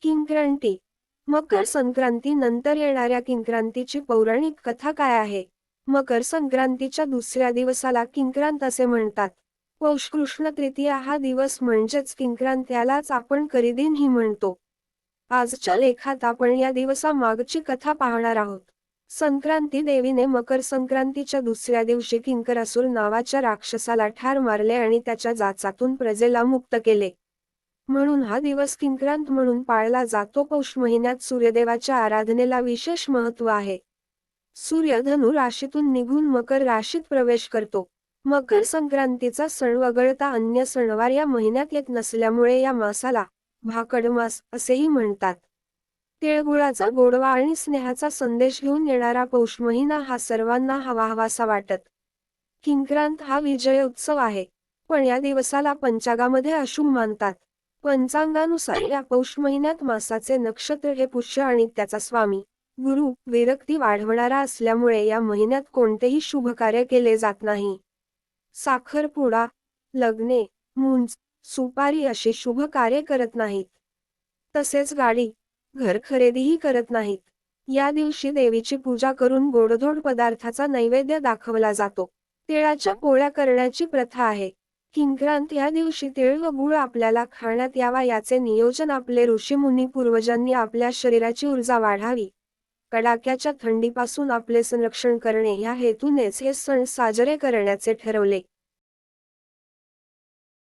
किंक्रांती. मकर संक्रांती नंतर येणाऱ्या किंक्रांतीची पौराणिक कथा काय आहे? मकर संक्रांतीच्या दुसऱ्या दिवसाला किंक्रांत असे म्हणतात. पौष कृष्ण तृतीया हा दिवस म्हणजेच किंक्रांत, यालाच आपण करिदिनही म्हणतो. आजच्या लेखात आपण या दिवसामागची कथा पाहणार आहोत. संक्रांती देवीने मकर संक्रांतीच्या दुसऱ्या दिवशी किंकरासुर नावाच्या राक्षसाला ठार मारले आणि त्याच्या जाचातून प्रजेला मुक्त केले. म्हणून हा दिवस किंक्रांत म्हणून पाळला जातो. पौष महिन्यात सूर्यदेवाच्या आराधनेला विशेष महत्त्व आहे. सूर्य धनु राशीतून निघून मकर राशीत प्रवेश करतो. मकर संक्रांतीचा सण वगळता अन्य सणवार या महिन्यात येत नसल्यामुळे या मासाला भाकड मास असेही म्हणतात. तिळगुळाचा गोडवा आणि स्नेहाचा संदेश घेऊन येणारा पौष महिना हा सर्वांना हवाहवासा वाटत. किंक्रांत हा विजय उत्सव आहे, पण या दिवसाला पंचांगामध्ये अशुभ मानतात. पंचांगानुसार या पौष महिन्यात मासाचे नक्षत्र हे पुष्य आणि त्याचा स्वामी गुरु विरक्ती वाढवणारा असल्यामुळे या महिन्यात कोणतेही शुभ कार्य केले जात नाही. साखरपुडा, लग्ने, मुंज, सुपारी अशी शुभ कार्य करत नाहीत. तसेच गाडी, घर खरेदीही करत नाहीत. या दिवशी देवीची पूजा करून गोडधोड पदार्थाचा नैवेद्य दाखवला जातो. तिळाच्या पोळ्या करण्याची प्रथा आहे. किंक्रांत या दिवशी तिळ व गूळ आपल्याला खाण्यात यावा याचे नियोजन आपले ऋषीमुनी पूर्वजांनी आपल्या शरीराची ऊर्जा वाढावी, कडाक्याच्या थंडीपासून आपले संरक्षण करणे या हेतूनेच हे सण साजरे करण्याचे ठरवले.